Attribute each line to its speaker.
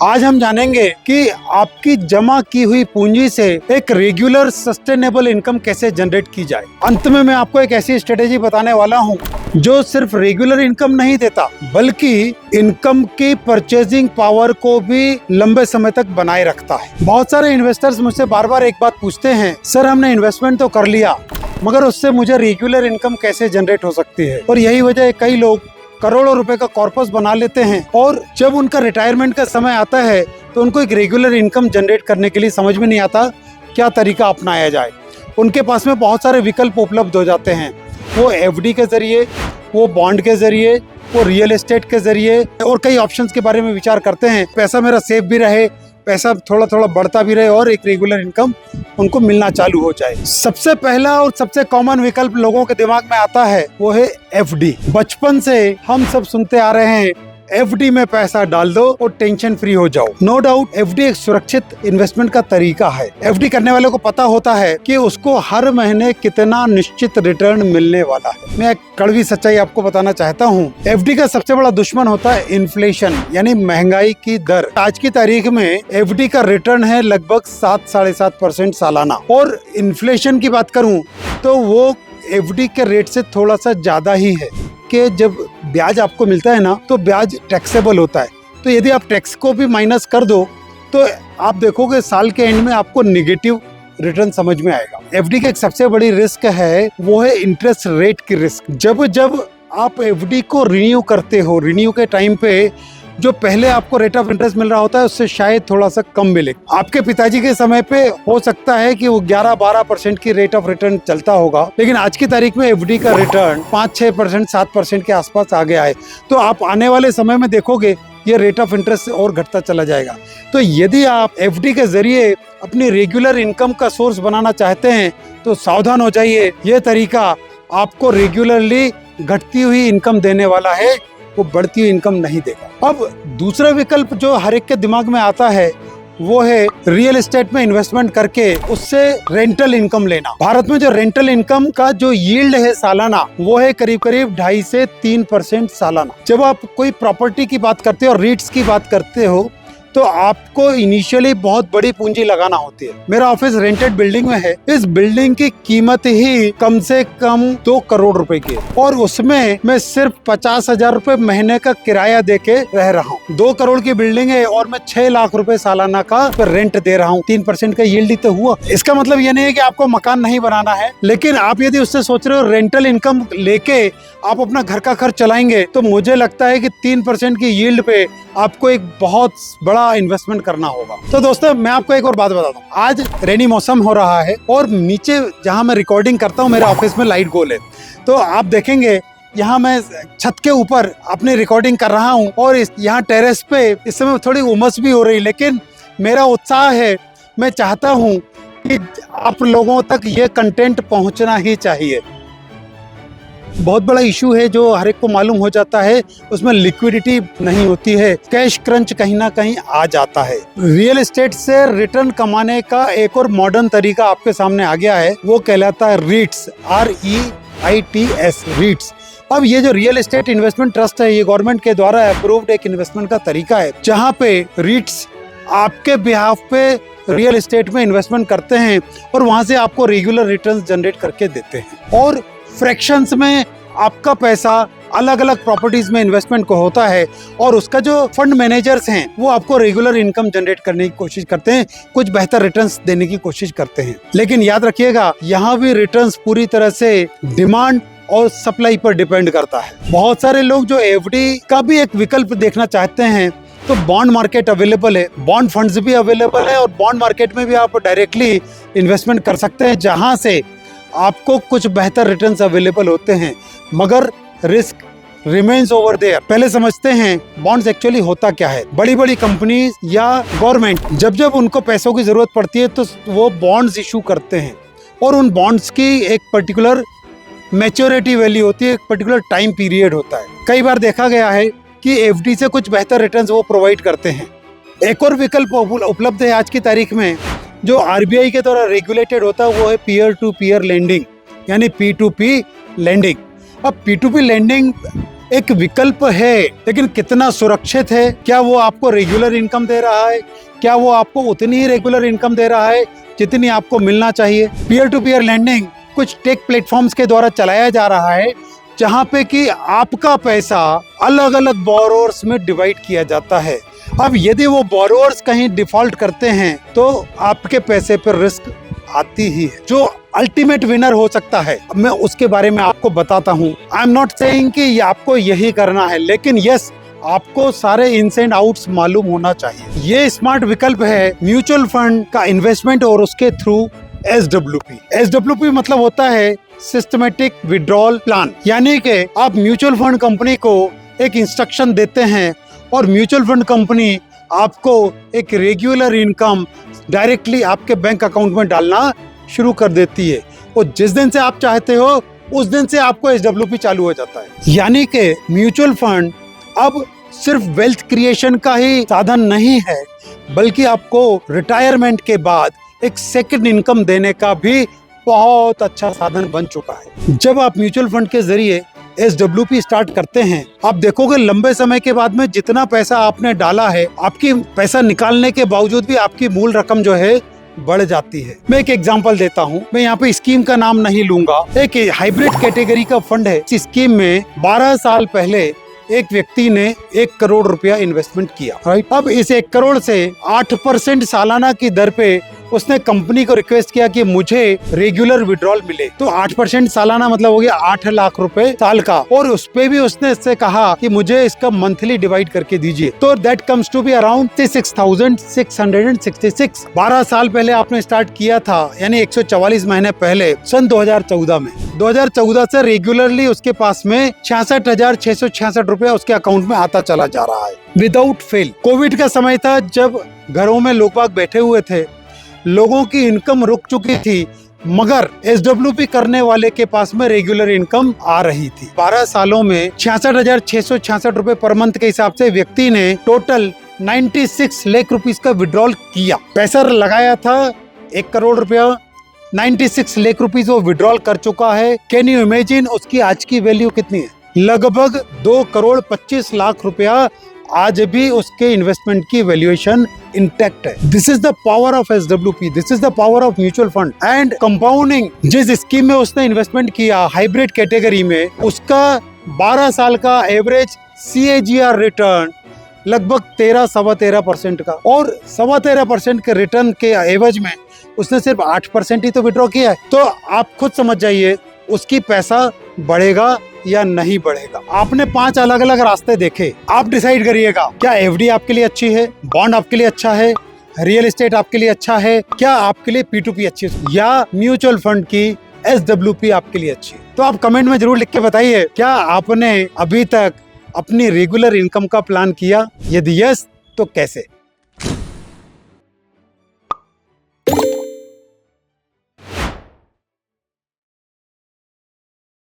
Speaker 1: आज हम जानेंगे कि आपकी जमा की हुई पूंजी से एक रेगुलर सस्टेनेबल इनकम कैसे जनरेट की जाए। अंत में मैं आपको एक ऐसी स्ट्रेटेजी बताने वाला हूं जो सिर्फ रेगुलर इनकम नहीं देता बल्कि इनकम की परचेजिंग पावर को भी लंबे समय तक बनाए रखता है। बहुत सारे इन्वेस्टर्स मुझसे बार बार एक बात पूछते हैं, सर हमने इन्वेस्टमेंट तो कर लिया मगर उससे मुझे रेगुलर इनकम कैसे जनरेट हो सकती है। और यही वजह है कई लोग करोड़ों रुपए का कॉर्पस बना लेते हैं और जब उनका रिटायरमेंट का समय आता है तो उनको एक रेगुलर इनकम जनरेट करने के लिए समझ में नहीं आता क्या तरीका अपनाया जाए। उनके पास में बहुत सारे विकल्प उपलब्ध हो जाते हैं, वो एफडी के जरिए, वो बॉन्ड के जरिए, वो रियल एस्टेट के जरिए और कई ऑप्शंस के बारे में विचार करते हैं। पैसा मेरा सेफ भी रहे, पैसा थोड़ा थोड़ा बढ़ता भी रहे और एक रेगुलर इनकम उनको मिलना चालू हो जाए। सबसे पहला और सबसे कॉमन विकल्प लोगों के दिमाग में आता है वो है एफडी। बचपन से हम सब सुनते आ रहे हैं एफडी में पैसा डाल दो और टेंशन फ्री हो जाओ। नो डाउट एफडी एक सुरक्षित इन्वेस्टमेंट का तरीका है। एफडी करने वाले को पता होता है कि उसको हर महीने कितना निश्चित रिटर्न मिलने वाला है। मैं एक कड़वी सच्चाई आपको बताना चाहता हूँ, एफडी का सबसे बड़ा दुश्मन होता है इन्फ्लेशन यानी महंगाई की दर। आज की तारीख में एफडी का रिटर्न है लगभग 7-7.5% सालाना और इन्फ्लेशन की बात करूँ तो वो एफडी के रेट से थोड़ा सा ज्यादा ही है कि जब ब्याज आपको मिलता है ना तो ब्याज टैक्सेबल होता है। तो यदि आप टैक्स को भी माइनस कर दो तो आप देखोगे साल के एंड में आपको नेगेटिव रिटर्न समझ में आएगा। एफडी की एक सबसे बड़ी रिस्क है वो है इंटरेस्ट रेट की रिस्क। जब जब आप एफडी को रिन्यू करते हो, रिन्यू के टाइम पे जो पहले आपको रेट ऑफ इंटरेस्ट मिल रहा होता है उससे शायद थोड़ा सा कम मिले। आपके पिताजी के समय पे हो सकता है कि वो 11-12% की रेट ऑफ रिटर्न चलता होगा, लेकिन आज की तारीख में एफडी का रिटर्न 5-6%, 7% के आसपास आ गया है। तो आप आने वाले समय में देखोगे ये रेट ऑफ इंटरेस्ट और घटता चला जाएगा। तो यदि आप एफडी के जरिए अपनी रेगुलर इनकम का सोर्स बनाना चाहते हैं तो सावधान हो जाइए, ये तरीका आपको रेगुलरली घटती हुई इनकम देने वाला है, वो बढ़ती हुई इनकम नहीं देगा। अब दूसरा विकल्प जो हर एक के दिमाग में आता है वो है रियल एस्टेट में इन्वेस्टमेंट करके उससे रेंटल इनकम लेना। भारत में जो रेंटल इनकम का जो यील्ड है सालाना वो है करीब करीब 2.5 से 3% सालाना। जब आप कोई प्रॉपर्टी की बात करते हो और रीट्स की बात करते हो तो आपको इनिशियली बहुत बड़ी पूंजी लगाना होती है। मेरा ऑफिस रेंटेड बिल्डिंग में है, इस बिल्डिंग की कीमत ही कम से कम 2 करोड़ रुपए की है और उसमें मैं सिर्फ 50,000 रुपए महीने का किराया देके रह रहा हूँ। 2 करोड़ की बिल्डिंग है और मैं 6 लाख रुपए सालाना का रेंट दे रहा हूँ। 3% का यील्ड ही तो हुआ। इसका मतलब ये नहीं है कि आपको मकान नहीं बनाना है, लेकिन आप यदि उससे सोच रहे हो रेंटल इनकम लेके आप अपना घर का खर्च चलाएंगे तो मुझे लगता है कि 3% की यील्ड पे आपको एक बहुत बड़ा इन्वेस्टमेंट करना होगा। तो दोस्तों मैं आपको एक और बात बताता हूँ, आज रेनी मौसम हो रहा है और नीचे जहाँ मैं रिकॉर्डिंग करता हूँ मेरे ऑफिस में लाइट गोल है। तो आप देखेंगे यहाँ मैं छत के ऊपर अपनी रिकॉर्डिंग कर रहा हूँ और यहाँ टेरेस पे इस समय थोड़ी उमस भी हो रही, लेकिन मेरा उत्साह है, मैं चाहता हूँ कि आप लोगों तक ये कंटेंट पहुँचना ही चाहिए। बहुत बड़ा इशू है जो हर एक को मालूम हो जाता है, उसमें लिक्विडिटी नहीं होती है, कैश क्रंच कहीं ना कहीं आ जाता है। रियल एस्टेट से रिटर्न कमाने का एक और मॉडर्न तरीका आपके सामने आ गया है, वो कहलाता है रीट्स, REITS, रीट्स। अब ये जो रियल एस्टेट इन्वेस्टमेंट ट्रस्ट है ये गवर्नमेंट के द्वारा अप्रूव्ड एक इन्वेस्टमेंट का तरीका है जहाँ पे रीट्स आपके बिहाफ पे रियल एस्टेट में इन्वेस्टमेंट करते हैं और वहां से आपको रेगुलर रिटर्न्स जनरेट करके देते हैं और फ्रैक्शंस में आपका पैसा अलग अलग प्रॉपर्टीज में इन्वेस्टमेंट को होता है और उसका जो फंड मैनेजर्स हैं वो आपको रेगुलर इनकम जनरेट करने की कोशिश करते हैं, कुछ बेहतर रिटर्न्स देने की कोशिश करते हैं। लेकिन याद रखिएगा यहाँ भी रिटर्न्स पूरी तरह से डिमांड और सप्लाई पर डिपेंड करता है। बहुत सारे लोग जो एफडी का भी एक विकल्प देखना चाहते हैं तो बॉन्ड मार्केट अवेलेबल है, बॉन्ड फंड्स भी अवेलेबल है और बॉन्ड मार्केट में भी आप डायरेक्टली इन्वेस्टमेंट कर सकते हैं जहां से आपको कुछ बेहतर रिटर्न्स अवेलेबल होते हैं, मगर रिस्क रिमेन्स ओवर देयर। पहले समझते हैं बॉन्ड्स एक्चुअली होता क्या है। बड़ी बड़ी कंपनीज या गवर्नमेंट जब जब उनको पैसों की जरूरत पड़ती है तो वो बॉन्ड्स इशू करते हैं और उन बॉन्ड्स की एक पर्टिकुलर मैच्योरिटी वैल्यू होती है, एक पर्टिकुलर टाइम पीरियड होता है। कई बार देखा गया है कि एफडी से कुछ बेहतर रिटर्न्स वो प्रोवाइड करते हैं। एक और विकल्प उपलब्ध है आज की तारीख में जो आरबीआई के द्वारा रेगुलेटेड होता है, वो है पीयर टू पीयर लेंडिंग यानी P2P लेंडिंग। अब P2P लेंडिंग एक विकल्प है, लेकिन कितना सुरक्षित है? क्या वो आपको रेगुलर इनकम दे रहा है? क्या वो आपको उतनी ही रेगुलर इनकम दे रहा है जितनी आपको मिलना चाहिए? पीयर टू पीयर लैंडिंग कुछ टेक प्लेटफॉर्म्स के द्वारा चलाया जा रहा है, जहां पे कि आपका पैसा अलग अलग बोरोवर्स में डिवाइड किया जाता है। अब यदि वो बोरोवर्स कहीं डिफॉल्ट करते हैं तो आपके पैसे पर रिस्क आती ही है। जो अल्टीमेट विनर हो सकता है, मैं उसके बारे में आपको बताता हूँ। आई एम नॉट सेइंग कि ये आपको यही करना है, लेकिन यस, आपको सारे इन्स एंड आउट्स मालूम होना चाहिए। ये स्मार्ट विकल्प है म्यूचुअल फंड का इन्वेस्टमेंट और उसके थ्रू SWP। SWP मतलब होता है सिस्टमेटिक विड्रॉल प्लान, यानी कि आप म्यूचुअल फंड कंपनी को एक इंस्ट्रक्शन देते हैं और म्यूचुअल फंड कंपनी आपको एक रेगुलर इनकम डायरेक्टली आपके बैंक अकाउंट में डालना शुरू कर देती है, और जिस दिन से आप चाहते हो उस दिन से आपको SWP चालू हो जाता है। यानी कि म्यूचुअल फंड अब सिर्फ वेल्थ क्रिएशन का ही साधन नहीं है, बल्कि आपको रिटायरमेंट के बाद एक सेकंड इनकम देने का भी बहुत अच्छा साधन बन चुका है। जब आप म्यूचुअल फंड के जरिए SWP स्टार्ट करते हैं, आप देखोगे लंबे समय के बाद में जितना पैसा आपने डाला है, आपकी पैसा निकालने के बावजूद भी आपकी मूल रकम जो है बढ़ जाती है। मैं एक एग्जांपल देता हूँ, मैं यहाँ पे स्कीम का नाम नहीं लूंगा। एक हाइब्रिड कैटेगरी का फंड है। इस स्कीम में 12 साल पहले एक व्यक्ति ने 1 करोड़ रुपया इन्वेस्टमेंट किया, राइट। अब इस 1 करोड़ से 8% सालाना की दर पे उसने कंपनी को रिक्वेस्ट किया कि मुझे रेगुलर विड्रॉल मिले। तो 8% सालाना मतलब हो गया 8 लाख रुपए साल का, और उस पे भी उसने इससे कहा कि मुझे इसका मंथली डिवाइड करके दीजिए। तो that comes to be around 66,666। 12 साल पहले आपने स्टार्ट किया था, यानी 144 महीने पहले, सन 2014 में। 2014 से रेगुलरली उसके पास में 66,666 रुपया उसके अकाउंट में आता चला जा रहा है विदाउट फेल। कोविड का समय था, जब घरों में लोग बाग बैठे हुए थे, लोगों की इनकम रुक चुकी थी, मगर SWP करने वाले के पास में रेगुलर इनकम आ रही थी। 12 सालों में 66,666 रुपए पर मंथ के हिसाब से व्यक्ति ने टोटल 96 लाख रुपीस का विड्रॉल किया। पैसा लगाया था 1 करोड़ रुपया, 96 लाख रुपीस वो विड्रॉल कर चुका है। कैन यू इमेजिन उसकी आज की वैल्यू कितनी है? लगभग 2 करोड़ 25 लाख रुपया आज भी उसके इन्वेस्टमेंट की वैल्यूएशन इंटैक्ट है। This is the power of SWP, this is the power of mutual fund and compounding. जिस स्कीम में उसने इन्वेस्टमेंट किया हाइब्रिड कैटेगरी में, उसका 12 साल का एवरेज CAGR रिटर्न लगभग 13-13.25% का, और 13.25% के रिटर्न के एवज में उसने सिर्फ 8% ही तो विड्रॉ किया है। तो आप खुद समझ जाइए उसकी पैसा बढ़ेगा या नहीं बढ़ेगा। आपने 5 अलग अलग रास्ते देखे, आप डिसाइड करिएगा क्या FD आपके लिए अच्छी है, बॉन्ड आपके लिए अच्छा है, रियल एस्टेट आपके लिए अच्छा है, क्या आपके लिए P2P अच्छी है, या म्यूचुअल फंड की SWP आपके लिए अच्छी है। तो आप कमेंट में जरूर लिख के बताइए, क्या आपने अभी तक अपनी रेगुलर इनकम का प्लान किया? यदि यस, तो कैसे?